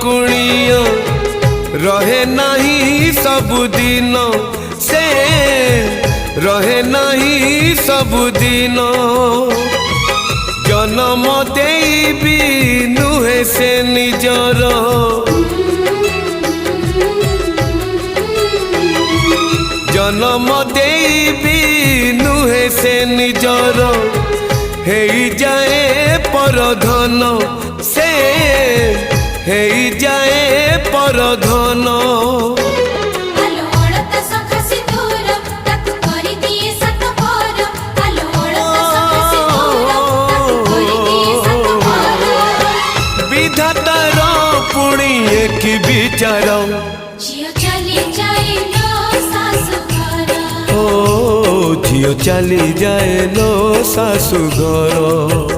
कुणिया रहे नहीं सबुदिन से रहे नहीं सबुदिन जन्म देवी नुहे से निजर जन्म देवी नुहे से निजर हे जाए परधन से हे जाए परधन विधातार पुणी एक विचार झियो चली जाए लो सासु घर ओ झियो चली जाए लो सासु घर।